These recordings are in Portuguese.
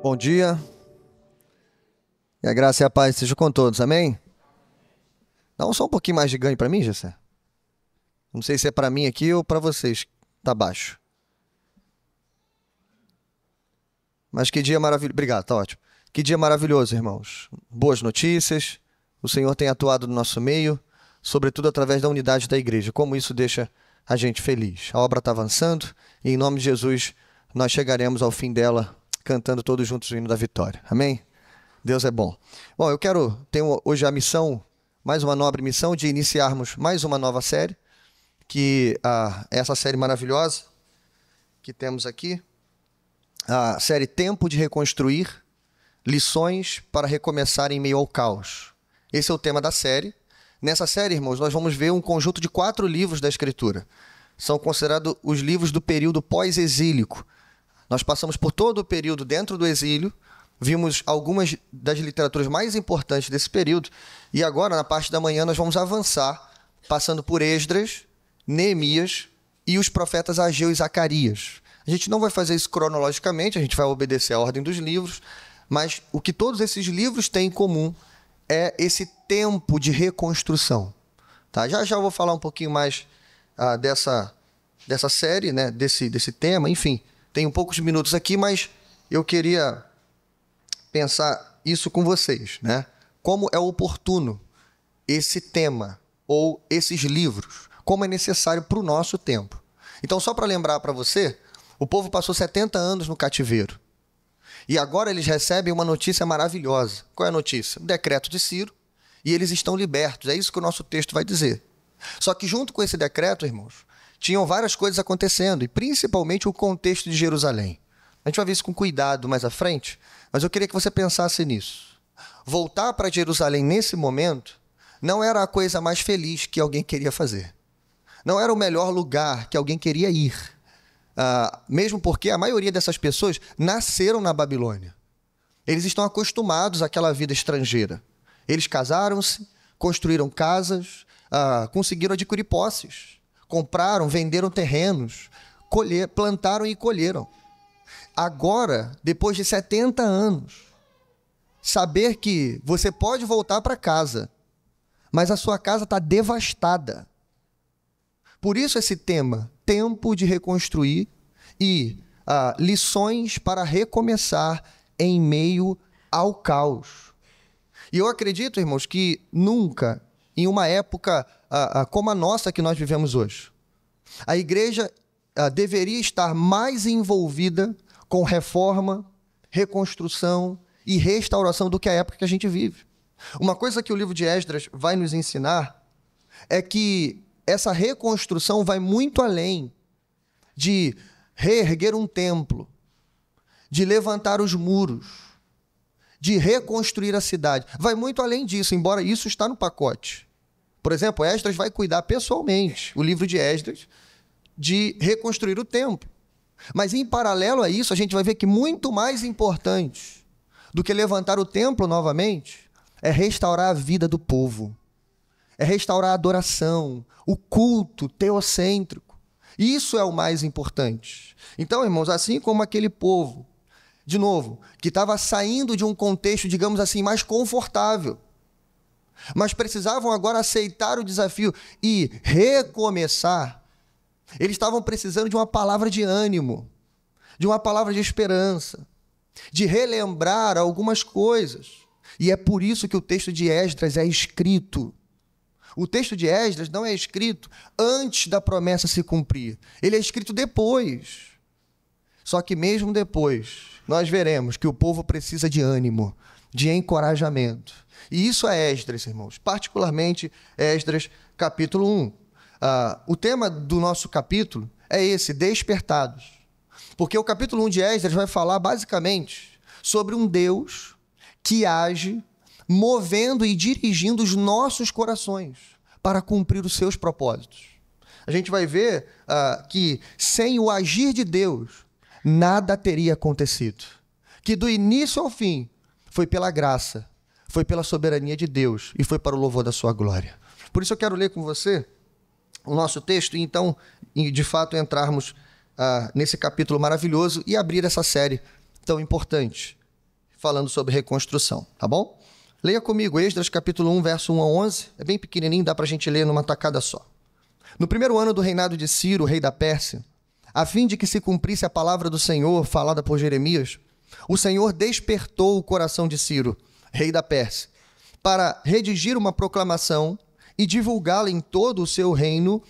Bom dia. E a graça e a paz sejam com todos, amém? Dá só um pouquinho mais de ganho para mim, Gessé. Não sei se é para mim aqui ou para vocês. Tá baixo. Mas que dia maravilhoso. Obrigado, tá ótimo. Que dia maravilhoso, irmãos. Boas notícias. O Senhor tem atuado no nosso meio, sobretudo através da unidade da igreja. Como isso deixa a gente feliz. A obra está avançando e, em nome de Jesus, nós chegaremos ao fim dela cantando todos juntos o hino da vitória. Amém? Deus é bom. Bom, eu tenho hoje a missão, mais uma nobre missão, de iniciarmos mais uma nova série, que essa série maravilhosa que temos aqui, a série Tempo de Reconstruir, Lições para Recomeçar em Meio ao Caos. Esse é o tema da série. Nessa série, irmãos, nós vamos ver um conjunto de 4 livros da Escritura. São considerados os livros do período pós-exílico. Nós passamos por todo o período dentro do exílio, vimos algumas das literaturas mais importantes desse período, e agora, na parte da manhã, nós vamos avançar, passando por Esdras, Neemias e os profetas Ageu e Zacarias. A gente não vai fazer isso cronologicamente, a gente vai obedecer a ordem dos livros, mas o que todos esses livros têm em comum é esse tempo de reconstrução. Tá? Já eu vou falar um pouquinho mais dessa série, né? desse tema, enfim. Tenho poucos minutos aqui, mas eu queria pensar isso com vocês, né? Como é oportuno esse tema ou esses livros, como é necessário para o nosso tempo. Então, só para lembrar para você, o povo passou 70 anos no cativeiro. E agora eles recebem uma notícia maravilhosa. Qual é a notícia? O decreto de Ciro, e eles estão libertos. É isso que o nosso texto vai dizer. Só que junto com esse decreto, irmãos, tinham várias coisas acontecendo, e principalmente o contexto de Jerusalém. A gente vai ver isso com cuidado mais à frente, mas eu queria que você pensasse nisso. Voltar para Jerusalém nesse momento não era a coisa mais feliz que alguém queria fazer. Não era o melhor lugar que alguém queria ir. Mesmo porque a maioria dessas pessoas nasceram na Babilônia. Eles estão acostumados àquela vida estrangeira. Eles casaram-se, construíram casas, conseguiram adquirir posses. Compraram, venderam terrenos, plantaram e colheram. Agora, depois de 70 anos, saber que você pode voltar para casa, mas a sua casa está devastada. Por isso esse tema, tempo de reconstruir e lições para recomeçar em meio ao caos. E eu acredito, irmãos, que nunca, em uma época como a nossa que nós vivemos hoje, a igreja deveria estar mais envolvida com reforma, reconstrução e restauração do que a época que a gente vive. Uma coisa que o livro de Esdras vai nos ensinar é que essa reconstrução vai muito além de reerguer um templo, de levantar os muros, de reconstruir a cidade. Vai muito além disso, embora isso está no pacote. Por exemplo, Esdras vai cuidar pessoalmente, o livro de Esdras, de reconstruir o templo. Mas, em paralelo a isso, a gente vai ver que muito mais importante do que levantar o templo novamente é restaurar a vida do povo. É restaurar a adoração, o culto teocêntrico. Isso é o mais importante. Então, irmãos, assim como aquele povo, de novo, que estava saindo de um contexto, digamos assim, mais confortável, mas precisavam agora aceitar o desafio e recomeçar, eles estavam precisando de uma palavra de ânimo, de uma palavra de esperança, de relembrar algumas coisas. E é por isso que o texto de Esdras é escrito. O texto de Esdras não é escrito antes da promessa se cumprir. Ele é escrito depois. Só que mesmo depois, nós veremos que o povo precisa de ânimo, de encorajamento. E isso é Esdras, irmãos. Particularmente Esdras, capítulo 1. O tema do nosso capítulo é esse, despertados. Porque o capítulo 1 de Esdras vai falar basicamente sobre um Deus que age movendo e dirigindo os nossos corações para cumprir os seus propósitos. A gente vai ver que sem o agir de Deus, nada teria acontecido. Que do início ao fim, foi pela graça, foi pela soberania de Deus e foi para o louvor da sua glória. Por isso eu quero ler com você o nosso texto e então, de fato, entrarmos nesse capítulo maravilhoso e abrir essa série tão importante. falando sobre reconstrução, tá bom? Leia comigo, Esdras capítulo 1, verso 1 a 11. É bem pequenininho, dá pra gente ler numa tacada só. No primeiro ano do reinado de Ciro, rei da Pérsia, a fim de que se cumprisse a palavra do Senhor falada por Jeremias, o Senhor despertou o coração de Ciro, rei da Pérsia, para redigir uma proclamação e divulgá-la em todo o seu reino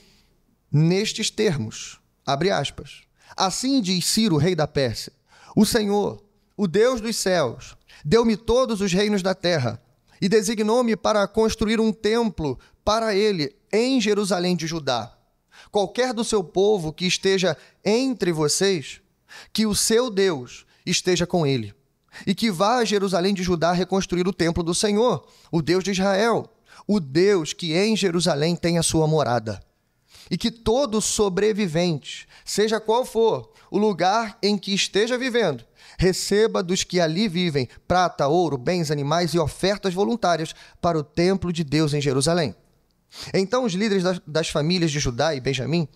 nestes termos, abre aspas. Assim diz Ciro, rei da Pérsia, o Senhor, o Deus dos céus, deu-me todos os reinos da terra e designou-me para construir um templo para ele em Jerusalém de Judá. Qualquer do seu povo que esteja entre vocês, que o seu Deus esteja com ele, e que vá a Jerusalém de Judá reconstruir o templo do Senhor, o Deus de Israel, o Deus que em Jerusalém tem a sua morada. E que todo sobrevivente, seja qual for o lugar em que esteja vivendo, receba dos que ali vivem prata, ouro, bens, animais e ofertas voluntárias para o templo de Deus em Jerusalém. Então os líderes das famílias de Judá e Benjamim,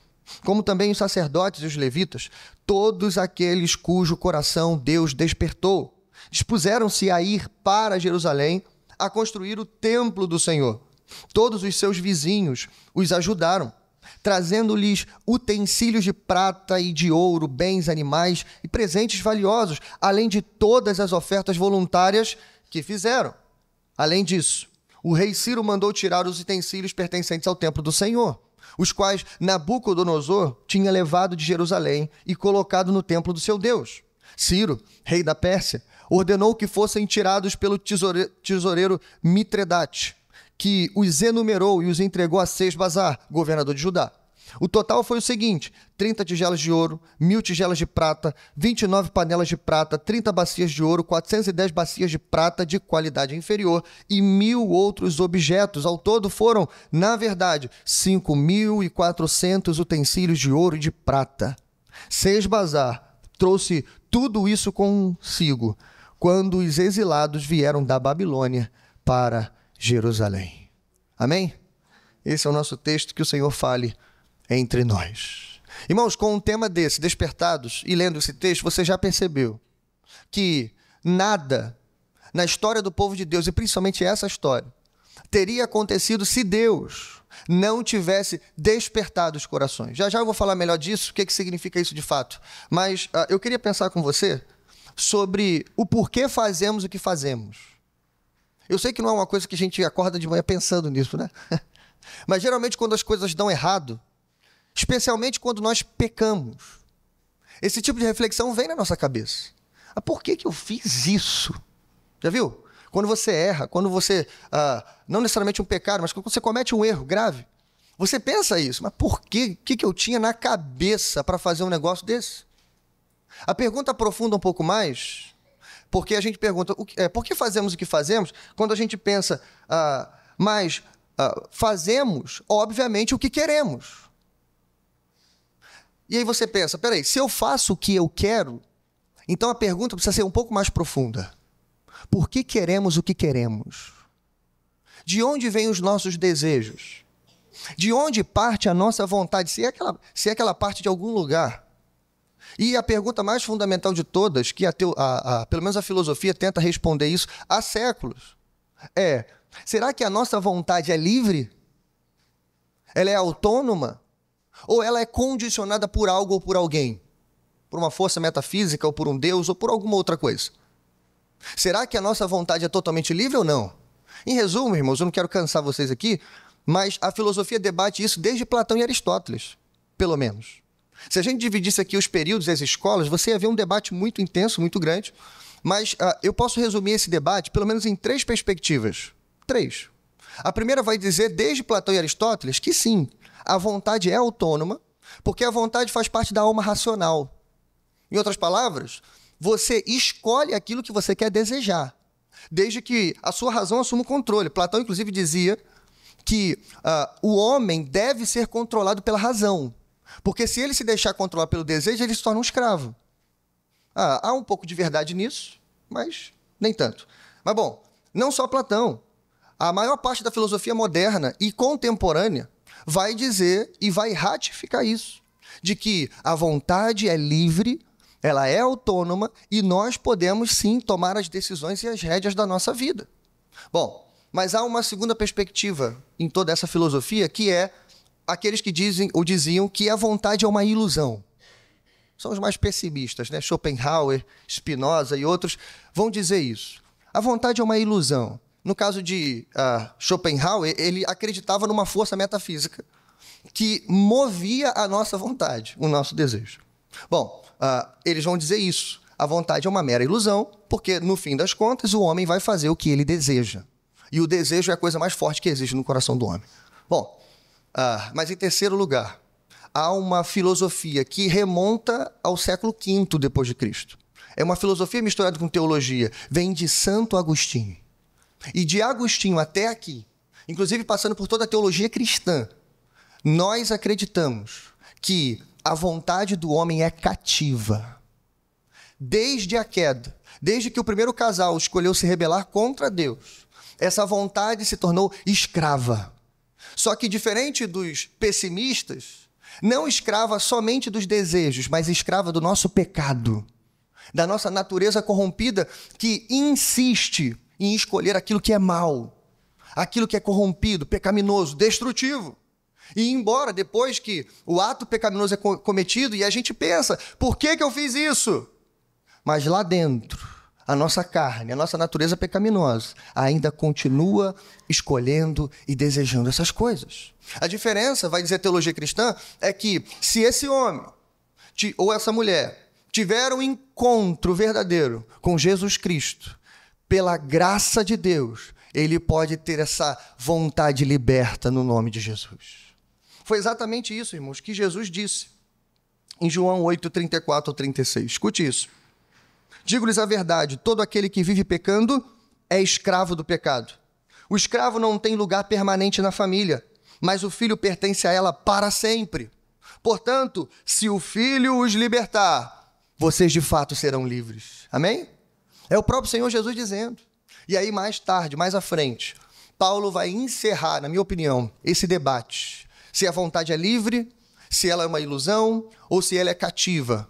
como também os sacerdotes e os levitas, todos aqueles cujo coração Deus despertou, dispuseram-se a ir para Jerusalém a construir o templo do Senhor. Todos os seus vizinhos os ajudaram, trazendo-lhes utensílios de prata e de ouro, bens, animais e presentes valiosos, além de todas as ofertas voluntárias que fizeram. Além disso, o rei Ciro mandou tirar os utensílios pertencentes ao templo do Senhor, os quais Nabucodonosor tinha levado de Jerusalém e colocado no templo do seu Deus. Ciro, rei da Pérsia, ordenou que fossem tirados pelo tesoureiro Mitredate, que os enumerou e os entregou a Sesbazar, governador de Judá. O total foi o seguinte: 30 tigelas de ouro, 1000 tigelas de prata, 29 panelas de prata, 30 bacias de ouro, 410 bacias de prata de qualidade inferior e 1000 outros objetos. Ao todo foram, na verdade, 5.400 utensílios de ouro e de prata. Sesbazar trouxe tudo isso consigo quando os exilados vieram da Babilônia para Jerusalém. Amém? Esse é o nosso texto, que o Senhor fale entre nós. Irmãos, com um tema desse, despertados, e lendo esse texto, você já percebeu que nada na história do povo de Deus, e principalmente essa história, teria acontecido se Deus não tivesse despertado os corações. Já eu vou falar melhor disso, o que significa isso de fato. Mas eu queria pensar com você sobre o porquê fazemos o que fazemos. Eu sei que não é uma coisa que a gente acorda de manhã pensando nisso, né? Mas geralmente quando as coisas dão errado, especialmente quando nós pecamos, esse tipo de reflexão vem na nossa cabeça. Por que eu fiz isso? Já viu? Quando você erra, quando você, não necessariamente um pecado, mas quando você comete um erro grave, você pensa isso, mas por que eu tinha na cabeça para fazer um negócio desse? A pergunta aprofunda um pouco mais, porque a gente pergunta, por que fazemos o que fazemos, quando a gente pensa, fazemos, obviamente, o que queremos. E aí você pensa, peraí, se eu faço o que eu quero, então a pergunta precisa ser um pouco mais profunda. Por que queremos o que queremos? De onde vêm os nossos desejos? De onde parte a nossa vontade? Se é aquela parte de algum lugar. E a pergunta mais fundamental de todas, que pelo menos a filosofia tenta responder isso há séculos, será que a nossa vontade é livre? Ela é autônoma? Ou ela é condicionada por algo ou por alguém? Por uma força metafísica, ou por um Deus, ou por alguma outra coisa? Será que a nossa vontade é totalmente livre ou não? Em resumo, irmãos, eu não quero cansar vocês aqui, mas a filosofia debate isso desde Platão e Aristóteles, pelo menos. Se a gente dividisse aqui os períodos e as escolas, você ia ver um debate muito intenso, muito grande, mas eu posso resumir esse debate pelo menos em 3 perspectivas. 3. A primeira vai dizer, desde Platão e Aristóteles, que sim, a vontade é autônoma, porque a vontade faz parte da alma racional. Em outras palavras, você escolhe aquilo que você quer desejar, desde que a sua razão assuma o controle. Platão, inclusive, dizia que o homem deve ser controlado pela razão, porque se ele se deixar controlar pelo desejo, ele se torna um escravo. Há um pouco de verdade nisso, mas nem tanto. Mas, bom, não só Platão. A maior parte da filosofia moderna e contemporânea vai dizer e vai ratificar isso, de que a vontade é livre Ela é autônoma e nós podemos sim tomar as decisões e as rédeas da nossa vida. Bom, mas há uma segunda perspectiva em toda essa filosofia, que é aqueles que dizem ou diziam que a vontade é uma ilusão. São os mais pessimistas, né? Schopenhauer, Spinoza e outros vão dizer isso. A vontade é uma ilusão. No caso de Schopenhauer, ele acreditava numa força metafísica que movia a nossa vontade, o nosso desejo. Bom, eles vão dizer isso. A vontade é uma mera ilusão, porque, no fim das contas, o homem vai fazer o que ele deseja. E o desejo é a coisa mais forte que existe no coração do homem. Bom, mas em terceiro lugar, há uma filosofia que remonta ao século V depois de Cristo. É uma filosofia misturada com teologia. Vem de Santo Agostinho. E de Agostinho até aqui, inclusive passando por toda a teologia cristã, nós acreditamos que a vontade do homem é cativa. Desde a queda, desde que o primeiro casal escolheu se rebelar contra Deus, essa vontade se tornou escrava. Só que, diferente dos pessimistas, não escrava somente dos desejos, mas escrava do nosso pecado, da nossa natureza corrompida, que insiste em escolher aquilo que é mal, aquilo que é corrompido, pecaminoso, destrutivo. E embora depois que o ato pecaminoso é cometido, e a gente pensa, por que eu fiz isso? Mas lá dentro, a nossa carne, a nossa natureza pecaminosa, ainda continua escolhendo e desejando essas coisas. A diferença, vai dizer a teologia cristã, é que se esse homem ou essa mulher tiver um encontro verdadeiro com Jesus Cristo, pela graça de Deus, ele pode ter essa vontade liberta no nome de Jesus. Foi exatamente isso, irmãos, que Jesus disse em João 8, 34 ao 36. Escute isso. Digo-lhes a verdade, todo aquele que vive pecando é escravo do pecado. O escravo não tem lugar permanente na família, mas o filho pertence a ela para sempre. Portanto, se o filho os libertar, vocês de fato serão livres. Amém? É o próprio Senhor Jesus dizendo. E aí, mais tarde, mais à frente, Paulo vai encerrar, na minha opinião, esse debate. Se a vontade é livre, se ela é uma ilusão ou se ela é cativa.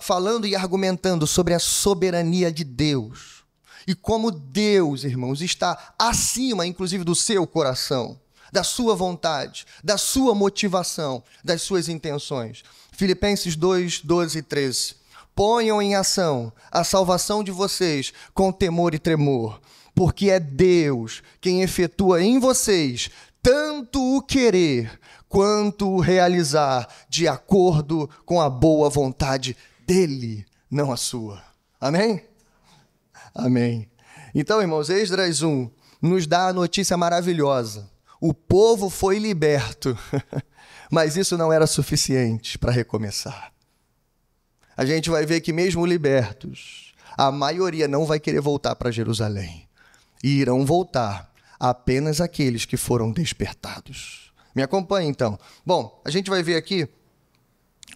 Falando e argumentando sobre a soberania de Deus. E como Deus, irmãos, está acima, inclusive, do seu coração, da sua vontade, da sua motivação, das suas intenções. Filipenses 2, 12 e 13. Ponham em ação a salvação de vocês com temor e tremor, porque é Deus quem efetua em vocês tanto o querer quanto o realizar de acordo com a boa vontade dele, não a sua. Amém? Amém. Então, irmãos, Esdras 1 nos dá a notícia maravilhosa. O povo foi liberto, mas isso não era suficiente para recomeçar. A gente vai ver que mesmo libertos, a maioria não vai querer voltar para Jerusalém. E irão voltar apenas aqueles que foram despertados. Me acompanhe, então. Bom, a gente vai ver aqui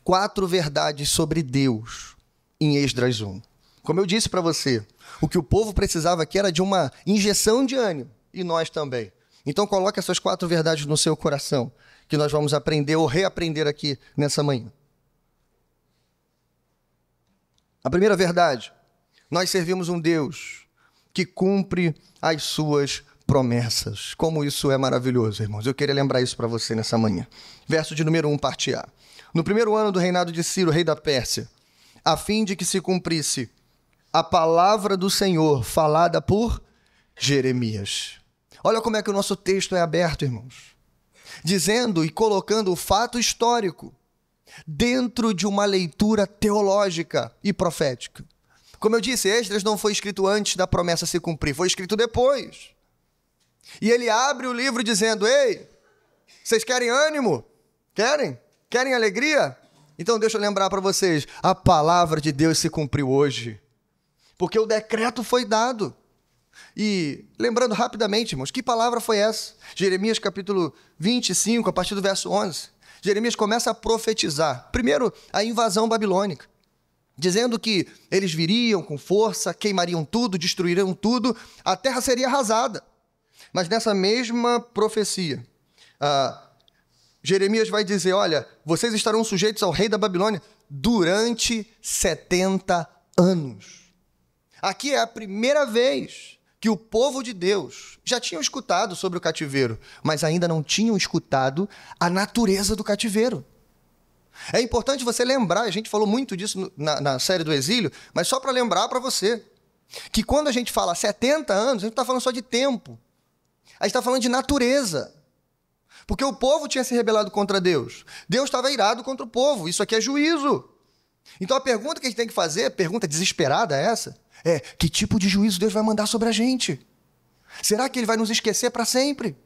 4 verdades sobre Deus em Esdras 1. Como eu disse para você, o que o povo precisava aqui era de uma injeção de ânimo, e nós também. Então coloque essas 4 verdades no seu coração, que nós vamos aprender ou reaprender aqui nessa manhã. A primeira verdade, nós servimos um Deus que cumpre as suas promessas. Como isso é maravilhoso, irmãos. Eu queria lembrar isso para você nessa manhã. Verso de número 1, parte A. No primeiro ano do reinado de Ciro, rei da Pérsia, a fim de que se cumprisse a palavra do Senhor falada por Jeremias. Olha como é que o nosso texto é aberto, irmãos. Dizendo e colocando o fato histórico dentro de uma leitura teológica e profética. Como eu disse, Esdras não foi escrito antes da promessa se cumprir, foi escrito depois. E ele abre o livro dizendo, ei, vocês querem ânimo? Querem? Querem alegria? Então deixa eu lembrar para vocês, a palavra de Deus se cumpriu hoje, porque o decreto foi dado. E lembrando rapidamente, irmãos, que palavra foi essa? Jeremias capítulo 25, a partir do verso 11. Jeremias começa a profetizar, primeiro, a invasão babilônica, dizendo que eles viriam com força, queimariam tudo, destruiriam tudo, a terra seria arrasada. Mas nessa mesma profecia, Jeremias vai dizer, olha, vocês estarão sujeitos ao rei da Babilônia durante 70 anos. Aqui é a primeira vez que o povo de Deus já tinham escutado sobre o cativeiro, mas ainda não tinham escutado a natureza do cativeiro. É importante você lembrar, a gente falou muito disso na série do exílio, mas só para lembrar para você, que quando a gente fala 70 anos, a gente não está falando só de tempo, a gente está falando de natureza. Porque o povo tinha se rebelado contra Deus. Deus estava irado contra o povo. Isso aqui é juízo. Então a pergunta que a gente tem que fazer, pergunta desesperada essa, é: que tipo de juízo Deus vai mandar sobre a gente? Será que ele vai nos esquecer para sempre?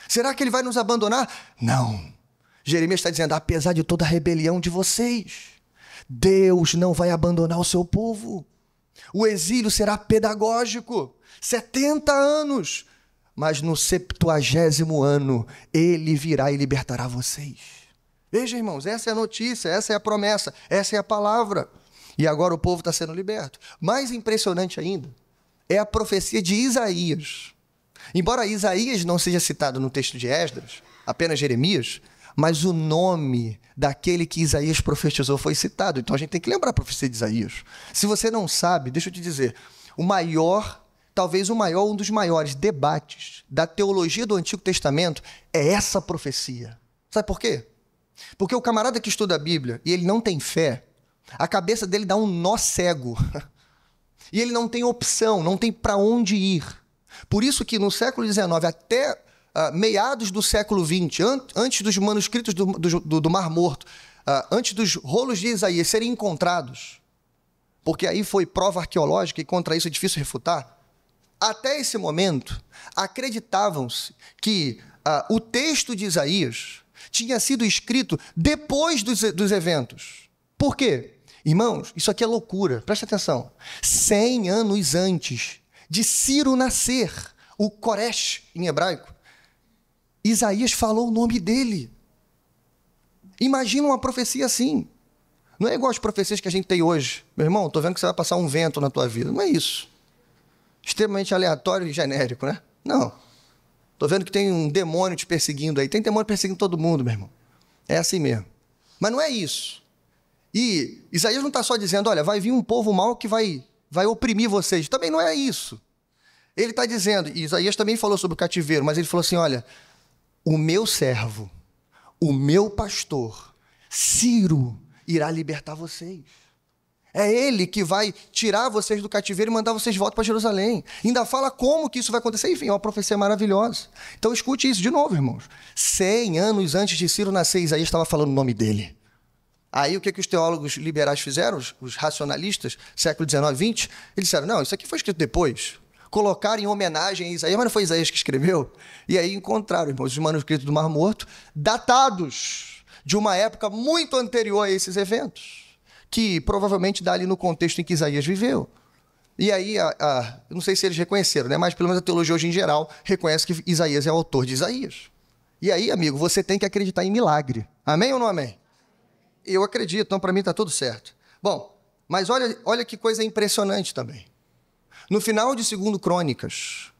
Será que ele vai nos abandonar? Não. Jeremias está dizendo, apesar de toda a rebelião de vocês, Deus não vai abandonar o seu povo. O exílio será pedagógico. 70 anos. Mas no 70º ano, ele virá e libertará vocês. Veja, irmãos, essa é a notícia, essa é a promessa, essa é a palavra. E agora o povo está sendo liberto. Mais impressionante ainda é a profecia de Isaías. Embora Isaías não seja citado no texto de Esdras, apenas Jeremias, mas o nome daquele que Isaías profetizou foi citado. Então a gente tem que lembrar a profecia de Isaías. Se você não sabe, deixa eu te dizer, talvez um dos maiores debates da teologia do Antigo Testamento é essa profecia. Sabe por quê? Porque o camarada que estuda a Bíblia e ele não tem fé, a cabeça dele dá um nó cego. E ele não tem opção, não tem para onde ir. Por isso que no século XIX até meados do século XX, antes dos manuscritos do Mar Morto, antes dos rolos de Isaías serem encontrados, porque aí foi prova arqueológica e contra isso é difícil refutar, até esse momento, acreditavam-se que o texto de Isaías tinha sido escrito depois dos eventos. Por quê? Irmãos, isso aqui é loucura, presta atenção. 100 anos antes de Ciro nascer, o Koresh em hebraico, Isaías falou o nome dele. Imagina uma profecia assim. Não é igual as profecias que a gente tem hoje. Meu irmão, estou vendo que você vai passar um vento na tua vida. Não é isso. Extremamente aleatório e genérico, né? Não. Estou vendo que tem um demônio te perseguindo aí. Tem demônio perseguindo todo mundo, meu irmão. É assim mesmo. Mas não é isso. E Isaías não está só dizendo, olha, vai vir um povo mau que vai oprimir vocês. Também não é isso. Ele está dizendo, e Isaías também falou sobre o cativeiro, mas ele falou assim, olha, o meu servo, o meu pastor, Ciro, irá libertar vocês. É ele que vai tirar vocês do cativeiro e mandar vocês de volta para Jerusalém. Ainda fala como que isso vai acontecer. Enfim, é uma profecia maravilhosa. Então escute isso de novo, irmãos. 100 anos antes de Ciro nascer, Isaías estava falando o nome dele. Aí o que os teólogos liberais fizeram, os racionalistas, século XIX, XX, eles disseram, não, isso aqui foi escrito depois. Colocaram em homenagem a Isaías, mas não foi Isaías que escreveu. E aí encontraram, irmãos, os manuscritos do Mar Morto, datados de uma época muito anterior a esses eventos, que provavelmente dá ali no contexto em que Isaías viveu. E aí, eu não sei se eles reconheceram, né? Mas pelo menos a teologia hoje em geral reconhece que Isaías é o autor de Isaías. E aí, amigo, você tem que acreditar em milagre. Amém ou não amém? Eu acredito, então para mim está tudo certo. Bom, mas olha que coisa impressionante também. No final de 2 Crônicas,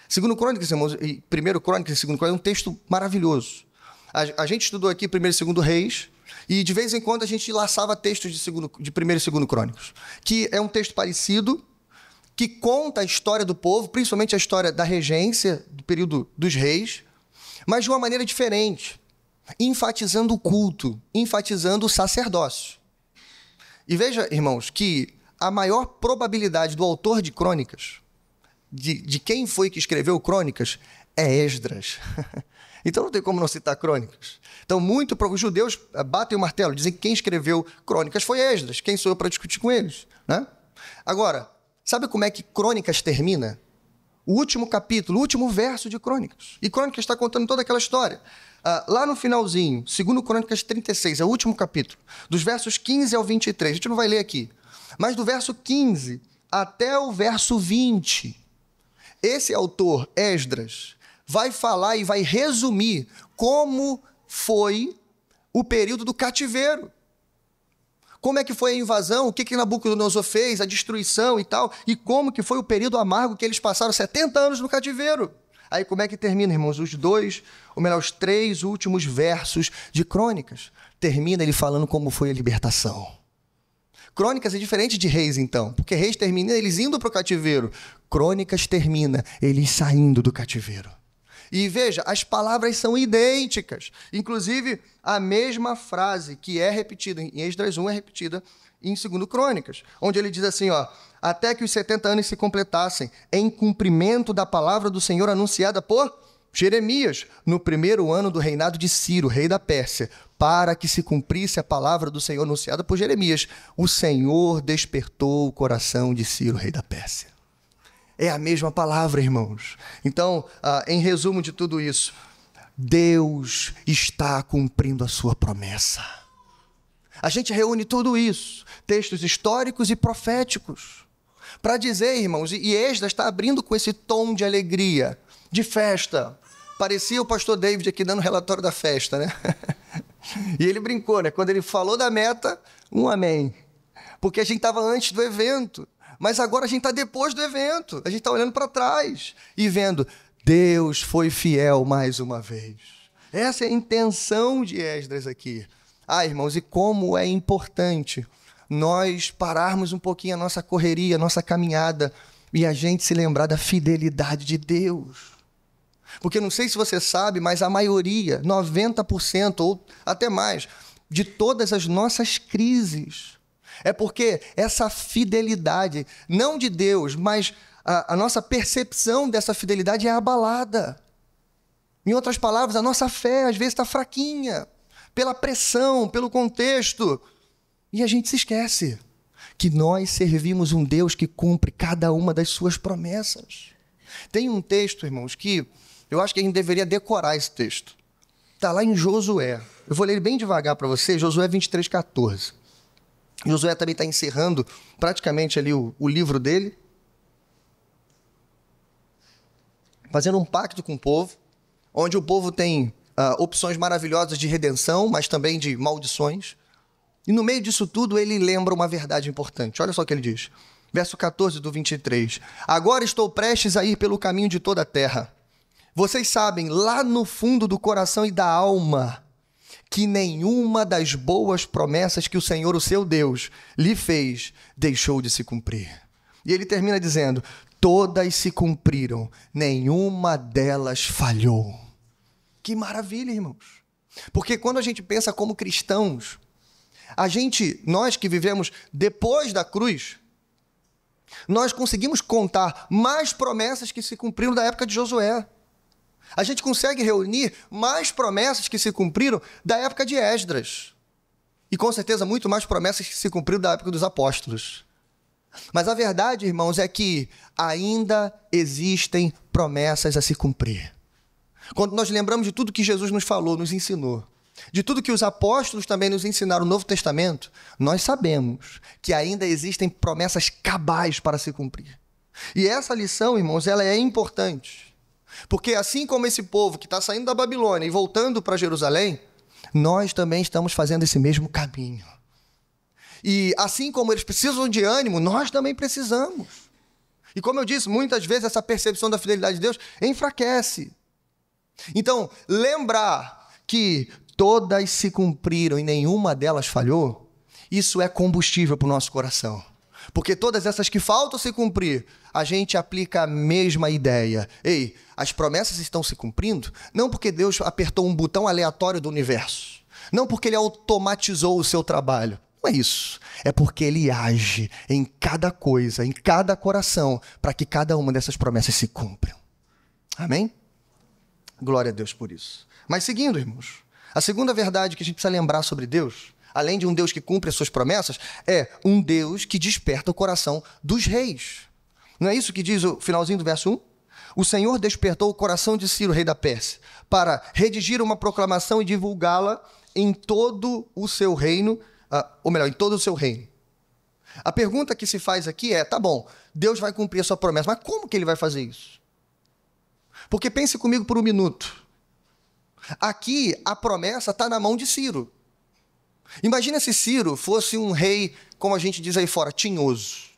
2 Crônicas, irmãos, e 1 Crônicas e 2 Crônicas é um texto maravilhoso. A gente estudou aqui 1 e 2 Reis, e de vez em quando a gente laçava textos de 1 e 2 Crônicas, que é um texto parecido, que conta a história do povo, principalmente a história da regência, do período dos reis, mas de uma maneira diferente, enfatizando o culto, enfatizando o sacerdócio. E veja, irmãos, que a maior probabilidade do autor de Crônicas, de quem foi que escreveu Crônicas, é Esdras. Então não tem como não citar Crônicas. Então os judeus batem o martelo, dizem que quem escreveu Crônicas foi Esdras. Quem sou eu para discutir com eles? Né? Agora, sabe como é que Crônicas termina? O último capítulo, o último verso de Crônicas. E Crônicas está contando toda aquela história. Lá no finalzinho, 2 Crônicas 36, é o último capítulo, dos versos 15 ao 23, a gente não vai ler aqui, mas do verso 15 até o verso 20, esse autor, Esdras, vai falar e vai resumir como foi o período do cativeiro. Como é que foi a invasão, o que Nabucodonosor fez, a destruição e tal, e como que foi o período amargo que eles passaram 70 anos no cativeiro. Aí como é que termina, irmãos? Os 3 últimos versos de Crônicas. Termina ele falando como foi a libertação. Crônicas é diferente de Reis, então, porque Reis termina eles indo para o cativeiro. Crônicas termina eles saindo do cativeiro. E veja, as palavras são idênticas. Inclusive, a mesma frase que é repetida em Esdras 1 é repetida em 2 Crônicas, onde ele diz assim, até que os 70 anos se completassem, em cumprimento da palavra do Senhor anunciada por Jeremias, no 1º ano do reinado de Ciro, rei da Pérsia, para que se cumprisse a palavra do Senhor anunciada por Jeremias, o Senhor despertou o coração de Ciro, rei da Pérsia. É a mesma palavra, irmãos. Então, em resumo de tudo isso, Deus está cumprindo a sua promessa. A gente reúne tudo isso, textos históricos e proféticos, para dizer, irmãos, e Esdras está abrindo com esse tom de alegria, de festa. Parecia o pastor David aqui dando relatório da festa, né? E ele brincou, né? Quando ele falou da meta, um amém. Porque a gente estava antes do evento, mas agora a gente está depois do evento. A gente está olhando para trás e vendo, Deus foi fiel mais uma vez. Essa é a intenção de Esdras aqui. Irmãos, e como é importante nós pararmos um pouquinho a nossa correria, a nossa caminhada, e a gente se lembrar da fidelidade de Deus. Porque não sei se você sabe, mas a maioria, 90% ou até mais, de todas as nossas crises, é porque essa fidelidade, não de Deus, mas a nossa percepção dessa fidelidade é abalada. Em outras palavras, a nossa fé às vezes está fraquinha, pela pressão, pelo contexto. E a gente se esquece que nós servimos um Deus que cumpre cada uma das suas promessas. Tem um texto, irmãos, que eu acho que a gente deveria decorar esse texto. Está lá em Josué. Eu vou ler ele bem devagar para você, Josué 23:14. Josué também está encerrando praticamente ali o livro dele, fazendo um pacto com o povo, onde o povo tem opções maravilhosas de redenção, mas também de maldições. E no meio disso tudo, ele lembra uma verdade importante. Olha só o que ele diz. Verso 14 do 23. Agora estou prestes a ir pelo caminho de toda a terra. Vocês sabem, lá no fundo do coração e da alma, que nenhuma das boas promessas que o Senhor, o seu Deus, lhe fez, deixou de se cumprir. E ele termina dizendo, todas se cumpriram, nenhuma delas falhou. Que maravilha, irmãos. Porque quando a gente pensa como cristãos, nós que vivemos depois da cruz, nós conseguimos contar mais promessas que se cumpriram da época de Josué. A gente consegue reunir mais promessas que se cumpriram da época de Esdras. E com certeza muito mais promessas que se cumpriram da época dos apóstolos. Mas a verdade, irmãos, é que ainda existem promessas a se cumprir. Quando nós lembramos de tudo que Jesus nos falou, nos ensinou, de tudo que os apóstolos também nos ensinaram no Novo Testamento, nós sabemos que ainda existem promessas cabais para se cumprir. E essa lição, irmãos, ela é importante. Porque assim como esse povo que está saindo da Babilônia e voltando para Jerusalém, nós também estamos fazendo esse mesmo caminho. E assim como eles precisam de ânimo, nós também precisamos. E como eu disse, muitas vezes essa percepção da fidelidade de Deus enfraquece. Então, lembrar que todas se cumpriram e nenhuma delas falhou, isso é combustível para o nosso coração. Porque todas essas que faltam se cumprir, a gente aplica a mesma ideia. Ei, as promessas estão se cumprindo, não porque Deus apertou um botão aleatório do universo, não porque Ele automatizou o seu trabalho. Não é isso. É porque Ele age em cada coisa, em cada coração, para que cada uma dessas promessas se cumpram. Amém? Glória a Deus por isso. Mas seguindo, irmãos, a segunda verdade que a gente precisa lembrar sobre Deus, além de um Deus que cumpre as suas promessas, é um Deus que desperta o coração dos reis. Não é isso que diz o finalzinho do verso 1? O Senhor despertou o coração de Ciro, rei da Pérsia, para redigir uma proclamação e divulgá-la em todo o seu reino, ou melhor, em todo o seu reino. A pergunta que se faz aqui é, tá bom, Deus vai cumprir a sua promessa, mas como que Ele vai fazer isso? Porque pense comigo por um minuto. Aqui, a promessa está na mão de Ciro. Imagina se Ciro fosse um rei, como a gente diz aí fora, tinhoso.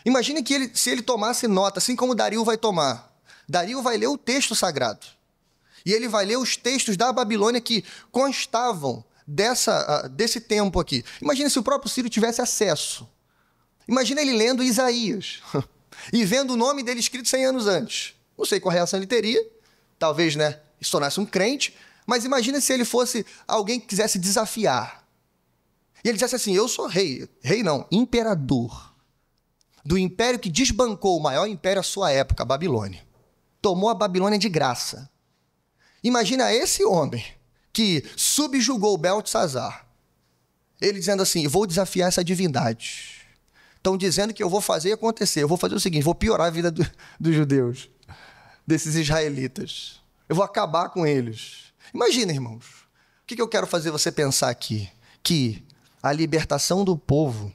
Imagine que se ele tomasse nota, assim como Dario vai tomar. Dario vai ler o texto sagrado. E ele vai ler os textos da Babilônia que constavam desse tempo aqui. Imagina se o próprio Ciro tivesse acesso. Imagina ele lendo Isaías e vendo o nome dele escrito 100 anos antes. Não sei qual reação ele teria. Talvez, né, se tornasse um crente. Mas imagina se ele fosse alguém que quisesse desafiar. E ele dissesse assim, eu sou rei. Rei não, imperador. Do império que desbancou o maior império à sua época, a Babilônia. Tomou a Babilônia de graça. Imagina esse homem que subjugou Beltesazar. Ele dizendo assim, vou desafiar essa divindade. Estão dizendo que eu vou fazer acontecer. Eu vou fazer o seguinte, vou piorar a vida dos judeus, desses israelitas. Eu vou acabar com eles. Imagina, irmãos. O que eu quero fazer você pensar aqui? Que a libertação do povo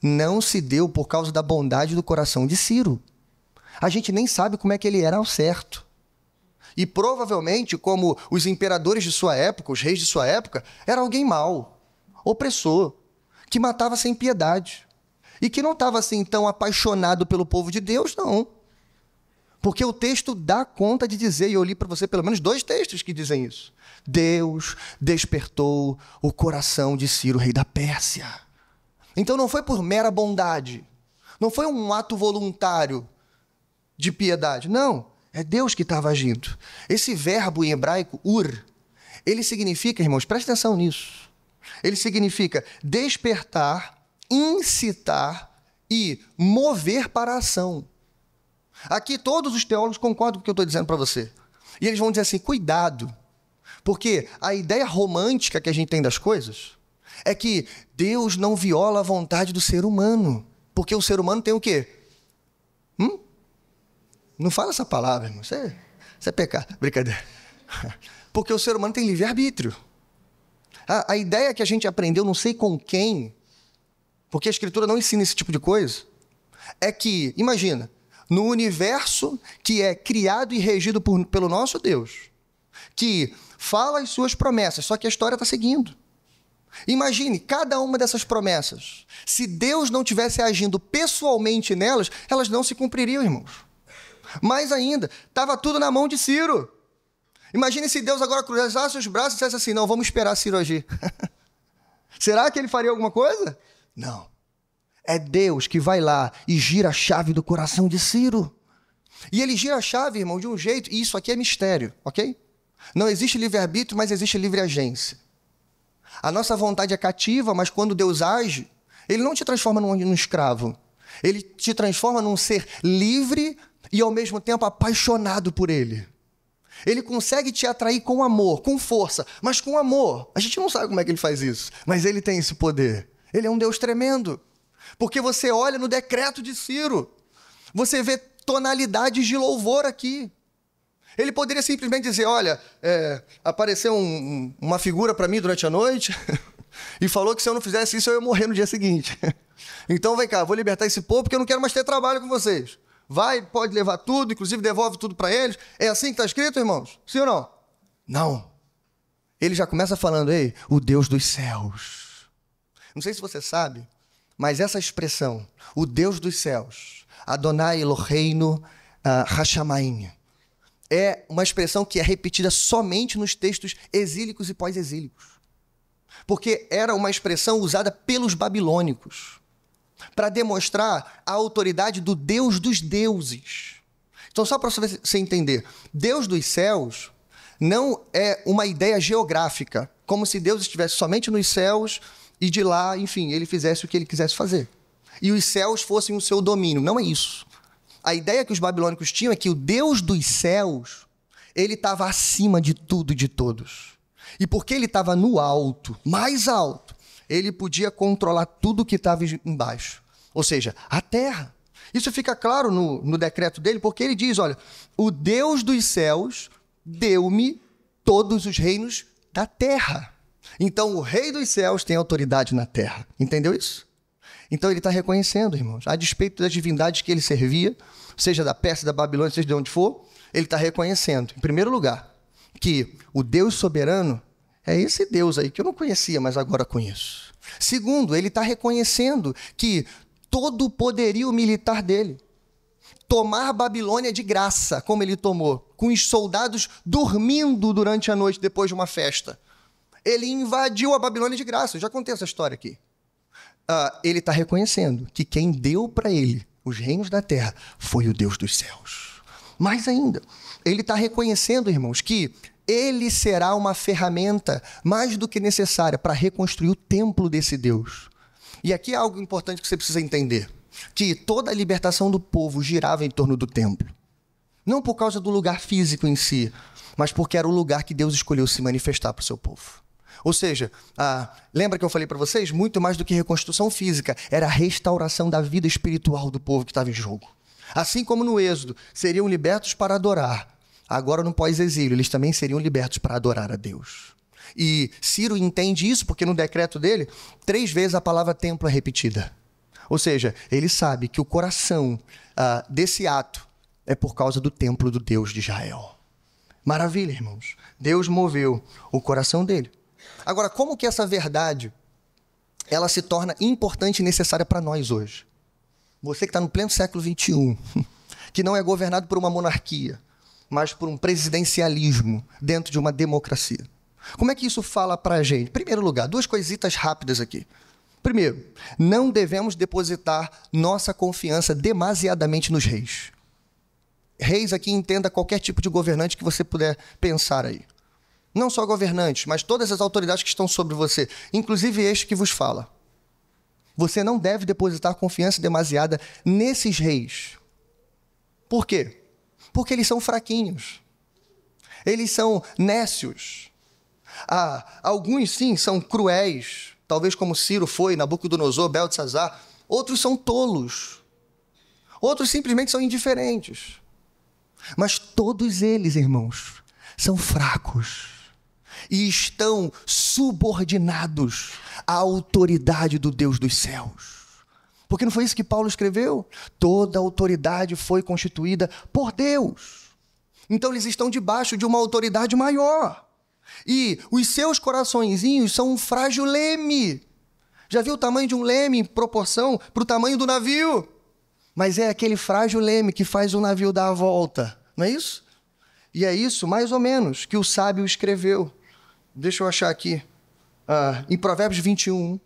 não se deu por causa da bondade do coração de Ciro. A gente nem sabe como é que ele era ao certo. E provavelmente, como os imperadores de sua época, os reis de sua época, era alguém mau, opressor, que matava sem piedade. E que não estava assim tão apaixonado pelo povo de Deus, não. Porque o texto dá conta de dizer, e eu li para você pelo menos 2 textos que dizem isso. Deus despertou o coração de Ciro, rei da Pérsia. Então não foi por mera bondade, não foi um ato voluntário de piedade, não. É Deus que estava agindo. Esse verbo em hebraico, ur, ele significa, irmãos, presta atenção nisso. Ele significa despertar, incitar e mover para a ação. Aqui todos os teólogos concordam com o que eu estou dizendo para você. E eles vão dizer assim, cuidado, porque a ideia romântica que a gente tem das coisas é que Deus não viola a vontade do ser humano. Porque o ser humano tem o quê? Não fala essa palavra, irmão. Isso é pecado. Brincadeira. Porque o ser humano tem livre-arbítrio. A ideia que a gente aprendeu, não sei com quem, porque a Escritura não ensina esse tipo de coisa, é que, imagina, no universo que é criado e regido pelo nosso Deus, que fala as suas promessas, só que a história está seguindo. Imagine cada uma dessas promessas. Se Deus não estivesse agindo pessoalmente nelas, elas não se cumpririam, irmãos. Mais ainda, estava tudo na mão de Ciro. Imagine se Deus agora cruzasse os braços e dissesse assim, não, vamos esperar Ciro agir. Será que ele faria alguma coisa? Não. É Deus que vai lá e gira a chave do coração de Ciro. E ele gira a chave, irmão, de um jeito, e isso aqui é mistério, ok? Não existe livre-arbítrio, mas existe livre-agência. A nossa vontade é cativa, mas quando Deus age, ele não te transforma num escravo. Ele te transforma num ser livre e ao mesmo tempo apaixonado por ele. Ele consegue te atrair com amor, com força, mas com amor. A gente não sabe como é que ele faz isso, mas ele tem esse poder. Ele é um Deus tremendo. Porque você olha no decreto de Ciro, você vê tonalidades de louvor aqui. Ele poderia simplesmente dizer, olha, apareceu uma figura para mim durante a noite e falou que se eu não fizesse isso eu ia morrer no dia seguinte. Então vem cá, vou libertar esse povo porque eu não quero mais ter trabalho com vocês. Vai, pode levar tudo, inclusive devolve tudo para eles. É assim que está escrito, irmãos? Sim ou não? Não. Ele já começa falando, ei, o Deus dos céus. Não sei se você sabe, mas essa expressão, o Deus dos céus, Adonai Eloheinu Hashamayim, é uma expressão que é repetida somente nos textos exílicos e pós-exílicos. Porque era uma expressão usada pelos babilônicos para demonstrar a autoridade do Deus dos deuses. Então, só para você entender, Deus dos céus não é uma ideia geográfica, como se Deus estivesse somente nos céus e de lá, enfim, ele fizesse o que ele quisesse fazer. E os céus fossem o seu domínio. Não é isso. A ideia que os babilônicos tinham é que o Deus dos céus, ele estava acima de tudo e de todos. E porque ele estava no alto, mais alto, ele podia controlar tudo que estava embaixo. Ou seja, a terra. Isso fica claro no decreto dele, porque ele diz, olha, o Deus dos céus deu-me todos os reinos da terra. Então, o rei dos céus tem autoridade na terra. Entendeu isso? Então, ele está reconhecendo, irmãos, a despeito das divindades que ele servia, seja da Pérsia, da Babilônia, seja de onde for, ele está reconhecendo, em primeiro lugar, que o Deus soberano é esse Deus aí que eu não conhecia, mas agora conheço. Segundo, ele está reconhecendo que todo o poderio militar dele, tomar Babilônia de graça, como ele tomou, com os soldados dormindo durante a noite depois de uma festa. Ele invadiu a Babilônia de graça. Eu já contei essa história aqui. Ele está reconhecendo que quem deu para ele os reinos da terra foi o Deus dos céus. Mais ainda, ele está reconhecendo, irmãos, que ele será uma ferramenta mais do que necessária para reconstruir o templo desse Deus. E aqui é algo importante que você precisa entender, que toda a libertação do povo girava em torno do templo. Não por causa do lugar físico em si, mas porque era o lugar que Deus escolheu se manifestar para o seu povo. Ou seja, lembra que eu falei para vocês? Muito mais do que reconstrução física, era a restauração da vida espiritual do povo que estava em jogo. Assim como no Êxodo, seriam libertos para adorar. Agora, no pós-exílio, eles também seriam libertos para adorar a Deus. E Ciro entende isso porque no decreto dele, 3 vezes a palavra templo é repetida. Ou seja, ele sabe que o coração desse ato é por causa do templo do Deus de Israel. Maravilha, irmãos. Deus moveu o coração dele. Agora, como que essa verdade ela se torna importante e necessária para nós hoje? Você que está no pleno século XXI, que não é governado por uma monarquia, mas por um presidencialismo dentro de uma democracia. Como é que isso fala para a gente? Em primeiro lugar, 2 coisitas rápidas aqui. Primeiro, não devemos depositar nossa confiança demasiadamente nos reis. Reis aqui entenda qualquer tipo de governante que você puder pensar aí. Não só governantes, mas todas as autoridades que estão sobre você, inclusive este que vos fala. Você não deve depositar confiança demasiada nesses reis. Por quê? Porque eles são fraquinhos. Eles são nécios. Alguns, sim, são cruéis, talvez como Ciro foi, Nabucodonosor, Beltesazar. Outros são tolos. Outros simplesmente são indiferentes. Mas todos eles, irmãos, são fracos e estão subordinados à autoridade do Deus dos céus. Porque não foi isso que Paulo escreveu? Toda autoridade foi constituída por Deus. Então eles estão debaixo de uma autoridade maior. E os seus coraçõezinhos são um frágil leme. Já viu o tamanho de um leme em proporção para o tamanho do navio? Mas é aquele frágil leme que faz o navio dar a volta, não é isso? E é isso, mais ou menos, que o sábio escreveu. Deixa eu achar aqui. Em Provérbios 21,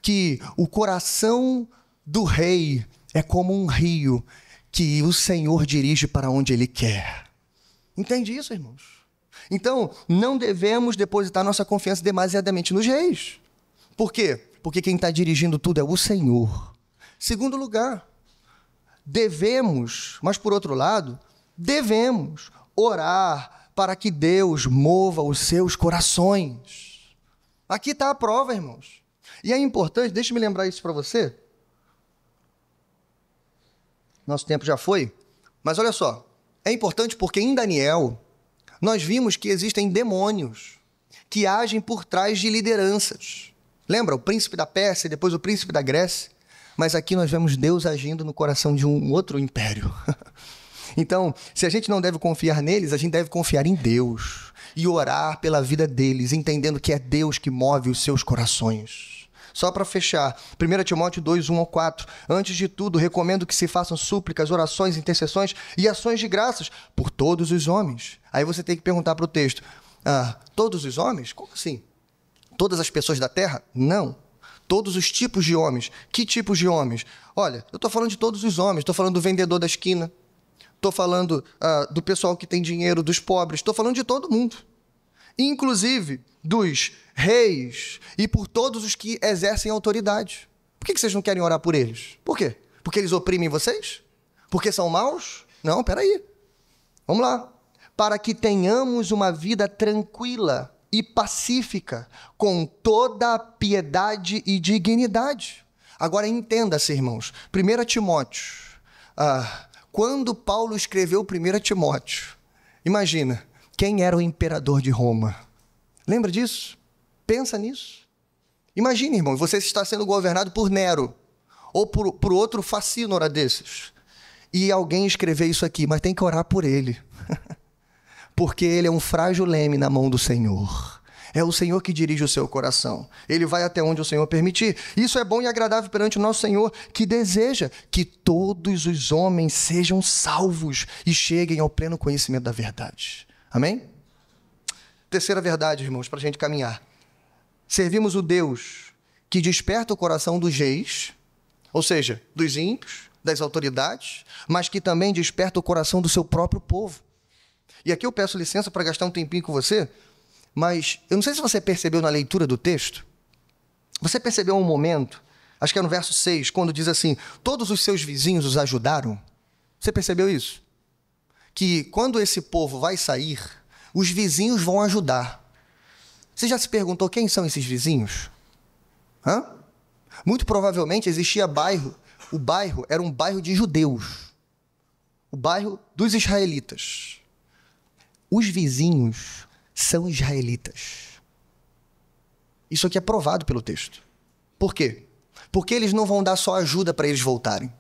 que o coração do rei é como um rio que o Senhor dirige para onde Ele quer. Entende isso, irmãos? Então, não devemos depositar nossa confiança demasiadamente nos reis. Por quê? Porque quem está dirigindo tudo é o Senhor. Segundo lugar, devemos, mas por outro lado, devemos orar para que Deus mova os seus corações. Aqui está a prova, irmãos. E é importante, deixa-me lembrar isso para você. Nosso tempo já foi, mas olha só, é importante porque em Daniel nós vimos que existem demônios que agem por trás de lideranças. Lembra? O príncipe da Pérsia e depois o príncipe da Grécia. Mas aqui nós vemos Deus agindo no coração de um outro império. Então, se a gente não deve confiar neles, a gente deve confiar em Deus e orar pela vida deles, entendendo que é Deus que move os seus corações. Só para fechar, 1 Timóteo 2, 1-4. Antes de tudo, recomendo que se façam súplicas, orações, intercessões e ações de graças por todos os homens. Aí você tem que perguntar para o texto, todos os homens? Como assim? Todas as pessoas da terra? Não. Todos os tipos de homens. Que tipos de homens? Olha, eu estou falando de todos os homens. Estou falando do vendedor da esquina. Estou falando do pessoal que tem dinheiro, dos pobres. Estou falando de todo mundo. Inclusive dos reis e por todos os que exercem autoridade. Por que vocês não querem orar por eles? Por quê? Porque eles oprimem vocês? Porque são maus? Não, peraí. Vamos lá. Para que tenhamos uma vida tranquila e pacífica, com toda a piedade e dignidade. Agora entenda-se, irmãos. 1 Timóteo. Quando Paulo escreveu 1 Timóteo, imagina, quem era o imperador de Roma? Lembra disso? Pensa nisso. Imagine, irmão, você está sendo governado por Nero, ou por outro facínora desses, e alguém escrever isso aqui, mas tem que orar por ele, porque ele é um frágil leme na mão do Senhor. É o Senhor que dirige o seu coração. Ele vai até onde o Senhor permitir. Isso é bom e agradável perante o nosso Senhor, que deseja que todos os homens sejam salvos e cheguem ao pleno conhecimento da verdade. Amém? Terceira verdade, irmãos, para a gente caminhar. Servimos o Deus que desperta o coração dos reis, ou seja, dos ímpios, das autoridades, mas que também desperta o coração do seu próprio povo. E aqui eu peço licença para gastar um tempinho com você, mas eu não sei se você percebeu na leitura do texto, você percebeu um momento, acho que é no verso 6, quando diz assim, todos os seus vizinhos os ajudaram? Você percebeu isso? Que quando esse povo vai sair, os vizinhos vão ajudar. Você já se perguntou quem são esses vizinhos? Muito provavelmente existia bairro, o bairro era um bairro de judeus, o bairro dos israelitas. Os vizinhos são israelitas. Isso aqui é provado pelo texto. Por quê? Porque eles não vão dar só ajuda para eles voltarem.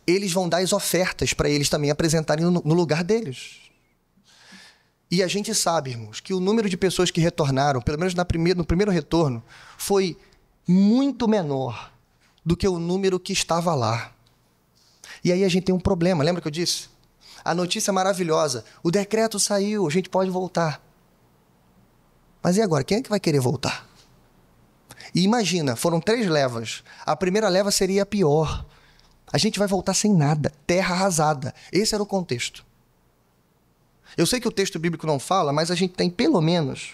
Eles vão dar as ofertas para eles também apresentarem no lugar deles. E a gente sabe, irmãos, que o número de pessoas que retornaram, pelo menos no primeiro retorno, foi muito menor do que o número que estava lá. E aí a gente tem um problema, lembra que eu disse? A notícia maravilhosa, o decreto saiu, a gente pode voltar. Mas e agora, quem é que vai querer voltar? E imagina, foram 3 levas, a primeira leva seria a pior. A gente vai voltar sem nada, terra arrasada. Esse era o contexto. Eu sei que o texto bíblico não fala, mas a gente tem pelo menos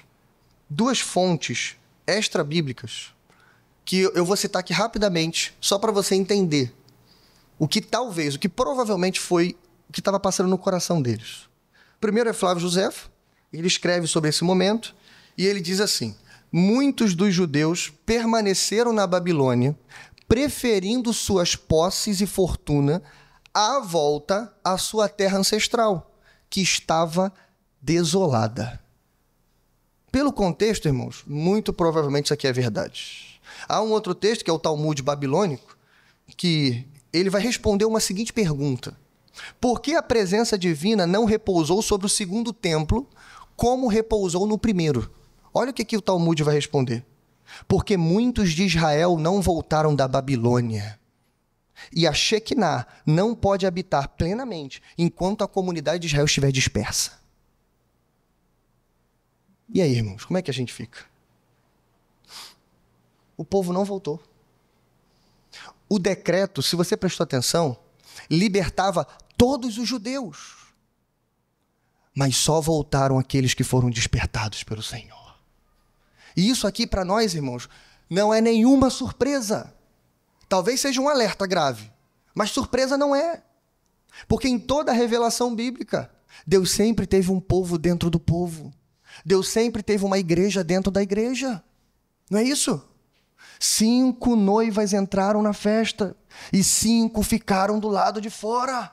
2 fontes extra-bíblicas que eu vou citar aqui rapidamente, só para você entender o que provavelmente foi o que estava passando no coração deles. Primeiro é Flávio Josefo, ele escreve sobre esse momento, e ele diz assim, muitos dos judeus permaneceram na Babilônia, preferindo suas posses e fortuna à volta à sua terra ancestral, que estava desolada. Pelo contexto, irmãos, muito provavelmente isso aqui é verdade. Há um outro texto, que é o Talmud babilônico, que ele vai responder uma seguinte pergunta. Por que a presença divina não repousou sobre o segundo templo, como repousou no primeiro? Olha o que o Talmud vai responder. Porque muitos de Israel não voltaram da Babilônia. E a Shekinah não pode habitar plenamente enquanto a comunidade de Israel estiver dispersa. E aí, irmãos, como é que a gente fica? O povo não voltou. O decreto, se você prestou atenção, libertava todos os judeus. Mas só voltaram aqueles que foram despertados pelo Senhor. E isso aqui para nós, irmãos, não é nenhuma surpresa. Talvez seja um alerta grave, mas surpresa não é. Porque em toda a revelação bíblica, Deus sempre teve um povo dentro do povo. Deus sempre teve uma igreja dentro da igreja. Não é isso? 5 noivas entraram na festa e 5 ficaram do lado de fora.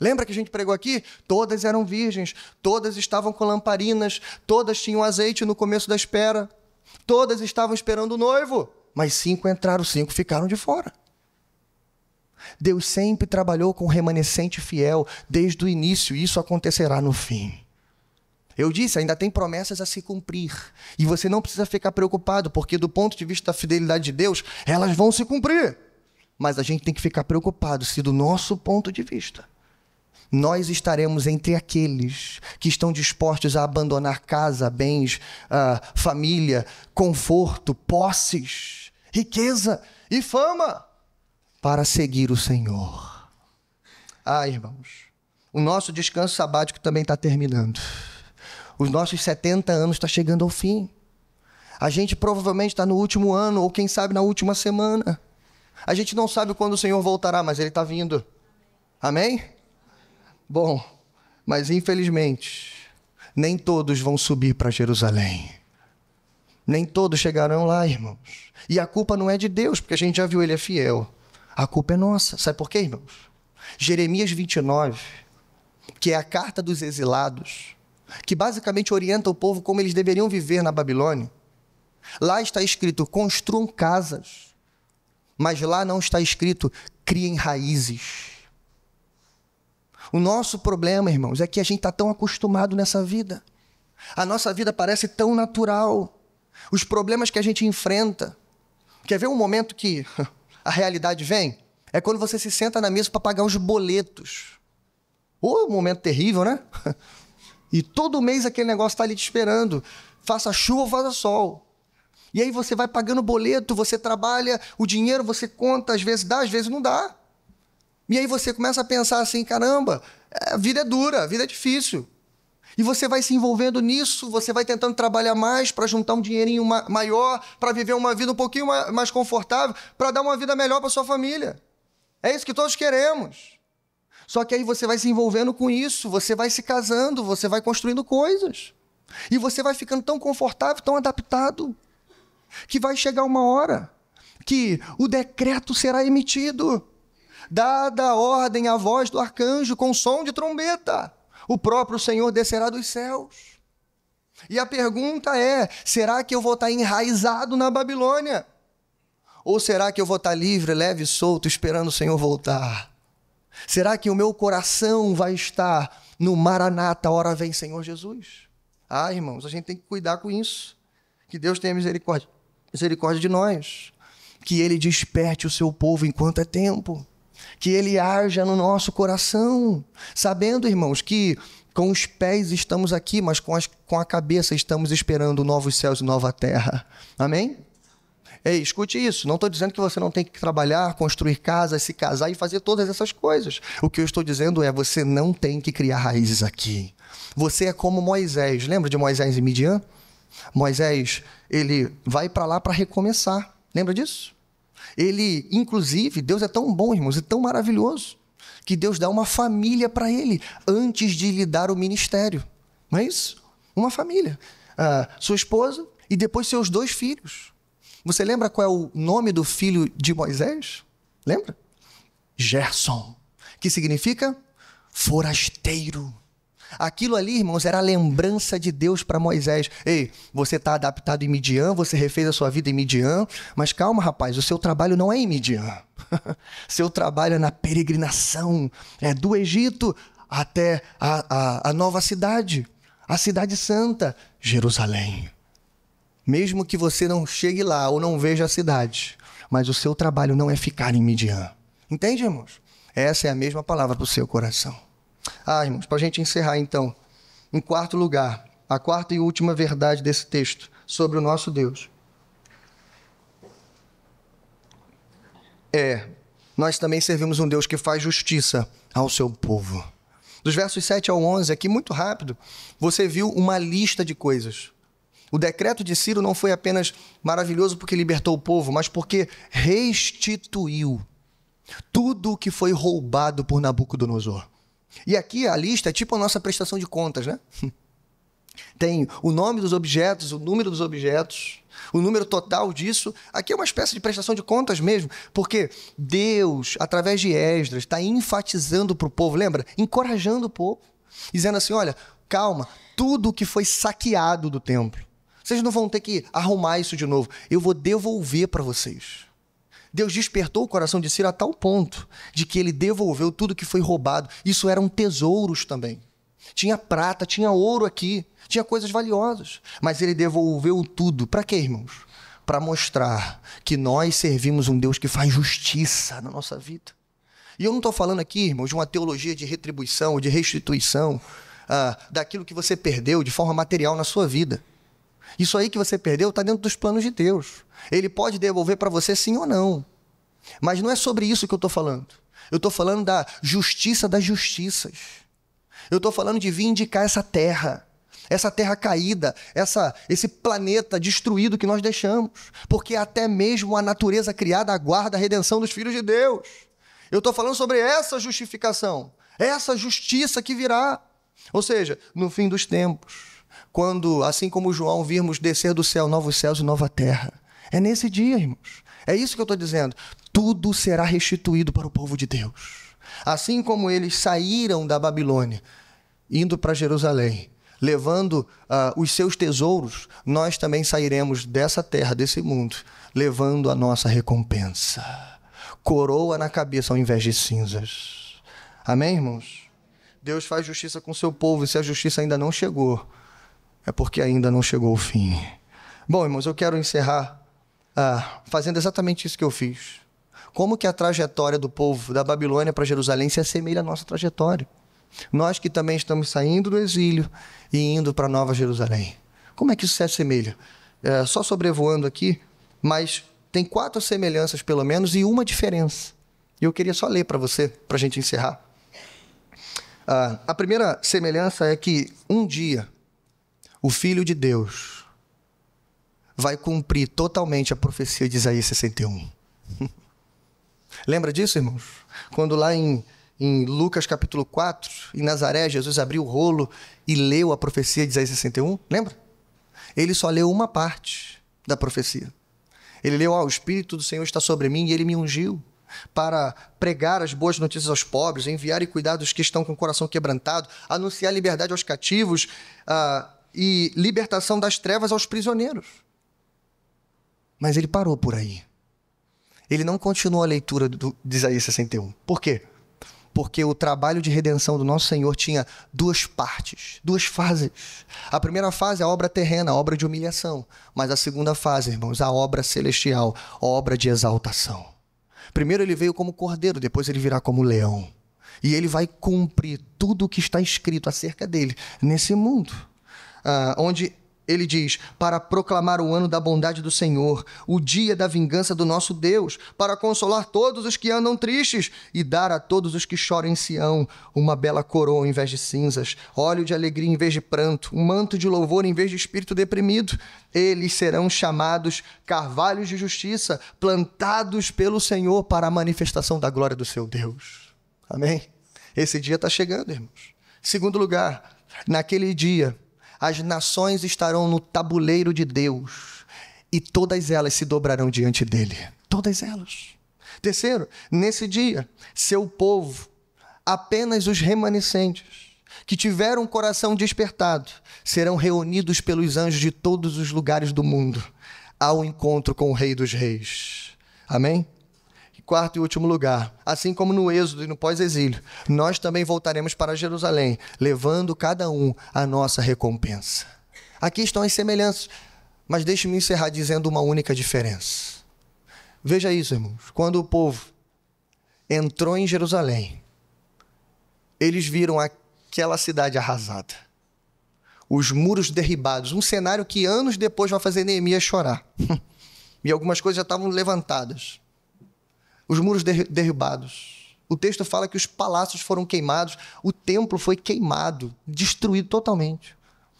Lembra que a gente pregou aqui? Todas eram virgens, todas estavam com lamparinas, todas tinham azeite no começo da espera, todas estavam esperando o noivo, mas 5 entraram, 5 ficaram de fora. Deus sempre trabalhou com o remanescente fiel desde o início, e isso acontecerá no fim. Eu disse, ainda tem promessas a se cumprir. E você não precisa ficar preocupado, porque do ponto de vista da fidelidade de Deus, elas vão se cumprir. Mas a gente tem que ficar preocupado se do nosso ponto de vista, nós estaremos entre aqueles que estão dispostos a abandonar casa, bens, família, conforto, posses, riqueza e fama para seguir o Senhor. Irmãos, o nosso descanso sabático também está terminando. Os nossos 70 anos estão chegando ao fim. A gente provavelmente está no último ano, ou quem sabe na última semana. A gente não sabe quando o Senhor voltará, mas Ele está vindo. Amém? Bom, mas infelizmente, nem todos vão subir para Jerusalém. Nem todos chegarão lá, irmãos. E a culpa não é de Deus, porque a gente já viu, Ele é fiel. A culpa é nossa. Sabe por quê, irmãos? Jeremias 29, que é a carta dos exilados, que basicamente orienta o povo como eles deveriam viver na Babilônia. Lá está escrito, construam casas, mas lá não está escrito, criem raízes. O nosso problema, irmãos, é que a gente está tão acostumado nessa vida. A nossa vida parece tão natural. Os problemas que a gente enfrenta. Quer ver um momento que a realidade vem? É quando você se senta na mesa para pagar os boletos. Um momento terrível, né? E todo mês aquele negócio está ali te esperando. Faça chuva ou faça sol. E aí você vai pagando boleto, você trabalha, o dinheiro você conta, às vezes dá, às vezes não dá. E aí você começa a pensar assim, caramba, a vida é dura, a vida é difícil. E você vai se envolvendo nisso, você vai tentando trabalhar mais para juntar um dinheirinho maior, para viver uma vida um pouquinho mais confortável, para dar uma vida melhor para sua família. É isso que todos queremos. Só que aí você vai se envolvendo com isso, você vai se casando, você vai construindo coisas. E você vai ficando tão confortável, tão adaptado, que vai chegar uma hora que o decreto será emitido. Dada a ordem à voz do arcanjo com som de trombeta, o próprio Senhor descerá dos céus. E a pergunta é, será que eu vou estar enraizado na Babilônia? Ou será que eu vou estar livre, leve e solto, esperando o Senhor voltar? Será que o meu coração vai estar no Maranata, hora vem Senhor Jesus? Ah, irmãos, a gente tem que cuidar com isso. Que Deus tenha misericórdia de nós. Que Ele desperte o seu povo enquanto é tempo. Que Ele haja no nosso coração. Sabendo, irmãos, que com os pés estamos aqui, mas com a cabeça estamos esperando novos céus e nova terra. Amém? Ei, escute isso. Não estou dizendo que você não tem que trabalhar, construir casas, se casar e fazer todas essas coisas. O que eu estou dizendo é, você não tem que criar raízes aqui. Você é como Moisés. Lembra de Moisés e Midian? Moisés, ele vai para lá para recomeçar. Lembra disso? Ele, inclusive, Deus é tão bom, irmãos, é tão maravilhoso, que Deus dá uma família para ele antes de lhe dar o ministério. Não é isso? Uma família. Sua esposa e depois seus 2 filhos. Você lembra qual é o nome do filho de Moisés? Lembra? Gerson, que significa forasteiro. Aquilo ali, irmãos, era a lembrança de Deus para Moisés. Ei, você está adaptado em Midian, você refez a sua vida em Midian, mas calma, rapaz, o seu trabalho não é em Midian. Seu trabalho é na peregrinação, é do Egito até a nova cidade, a cidade santa, Jerusalém. Mesmo que você não chegue lá ou não veja a cidade, mas o seu trabalho não é ficar em Midian. Entende, irmãos? Essa é a mesma palavra para o seu coração. Irmãos, para a gente encerrar então, em quarto lugar, a quarta e última verdade desse texto sobre o nosso Deus nós também servimos um Deus que faz justiça ao seu povo. Dos versos 7 ao 11, aqui muito rápido, você viu uma lista de coisas. O decreto de Ciro não foi apenas maravilhoso porque libertou o povo, mas porque restituiu tudo o que foi roubado por Nabucodonosor. E aqui a lista é tipo a nossa prestação de contas, né? Tem o nome dos objetos, o número dos objetos, o número total disso. Aqui é uma espécie de prestação de contas mesmo, porque Deus, através de Esdras, está enfatizando para o povo, lembra? Encorajando o povo, dizendo assim, olha, calma, tudo que foi saqueado do templo, vocês não vão ter que arrumar isso de novo, eu vou devolver para vocês. Deus despertou o coração de Ciro a tal ponto de que ele devolveu tudo que foi roubado. Isso eram tesouros também. Tinha prata, tinha ouro aqui, tinha coisas valiosas. Mas ele devolveu tudo. Para quê, irmãos? Para mostrar que nós servimos um Deus que faz justiça na nossa vida. E eu não estou falando aqui, irmãos, de uma teologia de retribuição, de restituição, daquilo que você perdeu de forma material na sua vida. Isso aí que você perdeu está dentro dos planos de Deus. Ele pode devolver para você sim ou não. Mas não é sobre isso que eu estou falando. Eu estou falando da justiça das justiças. Eu estou falando de vindicar essa terra caída, esse planeta destruído que nós deixamos. Porque até mesmo a natureza criada aguarda a redenção dos filhos de Deus. Eu estou falando sobre essa justificação, essa justiça que virá. Ou seja, no fim dos tempos, quando, assim como João, virmos descer do céu novos céus e nova terra. É nesse dia, irmãos. É isso que eu estou dizendo. Tudo será restituído para o povo de Deus. Assim como eles saíram da Babilônia, indo para Jerusalém, levando os seus tesouros, nós também sairemos dessa terra, desse mundo, levando a nossa recompensa. Coroa na cabeça ao invés de cinzas. Amém, irmãos? Deus faz justiça com o seu povo, e se a justiça ainda não chegou, é porque ainda não chegou o fim. Bom, irmãos, eu quero encerrar fazendo exatamente isso que eu fiz. Como que a trajetória do povo da Babilônia para Jerusalém se assemelha à nossa trajetória? Nós que também estamos saindo do exílio e indo para Nova Jerusalém. Como é que isso se assemelha? Só sobrevoando aqui, mas tem 4 semelhanças pelo menos e uma diferença. E eu queria só ler para você, para a gente encerrar. A primeira semelhança é que um dia o Filho de Deus vai cumprir totalmente a profecia de Isaías 61. Lembra disso, irmãos? Quando lá em Lucas capítulo 4, em Nazaré, Jesus abriu o rolo e leu a profecia de Isaías 61, lembra? Ele só leu uma parte da profecia. Ele leu, o Espírito do Senhor está sobre mim e ele me ungiu para pregar as boas notícias aos pobres, enviar e cuidar dos que estão com o coração quebrantado, anunciar liberdade aos cativos e libertação das trevas aos prisioneiros. Mas ele parou por aí. Ele não continuou a leitura de Isaías 61. Por quê? Porque o trabalho de redenção do nosso Senhor tinha 2 partes, 2 fases. A primeira fase é a obra terrena, a obra de humilhação. Mas a segunda fase, irmãos, a obra celestial, a obra de exaltação. Primeiro ele veio como cordeiro, depois ele virá como leão. E ele vai cumprir tudo o que está escrito acerca dele nesse mundo. Onde ele diz, para proclamar o ano da bondade do Senhor, o dia da vingança do nosso Deus, para consolar todos os que andam tristes e dar a todos os que choram em Sião uma bela coroa em vez de cinzas, óleo de alegria em vez de pranto, um manto de louvor em vez de espírito deprimido. Eles serão chamados carvalhos de justiça, plantados pelo Senhor para a manifestação da glória do seu Deus. Amém? Esse dia está chegando, irmãos. Segundo lugar, naquele dia, as nações estarão no tabuleiro de Deus e todas elas se dobrarão diante dele. Todas elas. Terceiro, nesse dia, seu povo, apenas os remanescentes, que tiveram o coração despertado, serão reunidos pelos anjos de todos os lugares do mundo ao encontro com o Rei dos Reis. Amém? Quarto e último lugar, assim como no êxodo e no pós-exílio, nós também voltaremos para Jerusalém, levando cada um a nossa recompensa. Aqui estão as semelhanças, mas deixe-me encerrar dizendo uma única diferença. Veja isso, irmãos. Quando o povo entrou em Jerusalém, eles viram aquela cidade arrasada, os muros derribados, um cenário que anos depois vai fazer Neemias chorar. E algumas coisas já estavam levantadas. Os muros derribados. O texto fala que os palácios foram queimados, o templo foi queimado, destruído totalmente.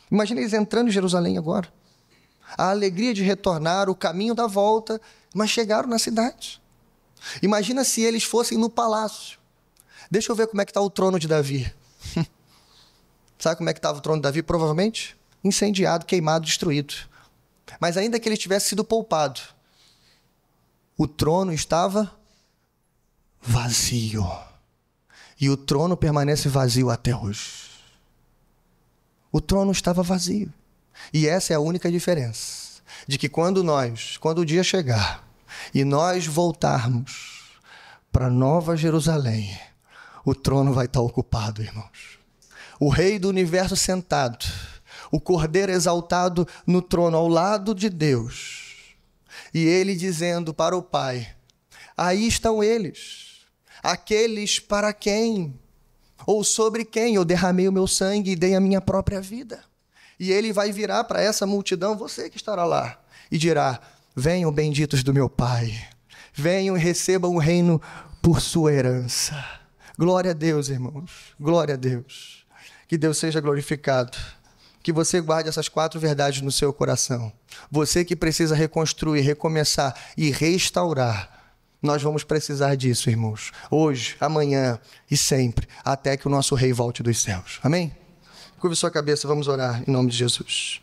Imagina eles entrando em Jerusalém agora. A alegria de retornar, o caminho da volta, mas chegaram na cidade. Imagina se eles fossem no palácio. Deixa eu ver como é que está o trono de Davi. Sabe como é que estava o trono de Davi? Provavelmente incendiado, queimado, destruído. Mas ainda que ele tivesse sido poupado, o trono estava vazio. E o trono permanece vazio até hoje. O trono estava vazio. E essa é a única diferença. De que quando o dia chegar e nós voltarmos para Nova Jerusalém, o trono vai estar ocupado, irmãos. O Rei do Universo sentado, o Cordeiro exaltado no trono ao lado de Deus. E ele dizendo para o Pai, aí estão eles, aqueles para quem, ou sobre quem eu derramei o meu sangue e dei a minha própria vida. E ele vai virar para essa multidão, você que estará lá, e dirá, venham benditos do meu Pai, venham e recebam o reino por sua herança. Glória a Deus, irmãos, glória a Deus. Que Deus seja glorificado. Que você guarde essas 4 verdades no seu coração. Você que precisa reconstruir, recomeçar e restaurar. Nós vamos precisar disso, irmãos. Hoje, amanhã e sempre, até que o nosso Rei volte dos céus. Amém? Curve sua cabeça, vamos orar em nome de Jesus.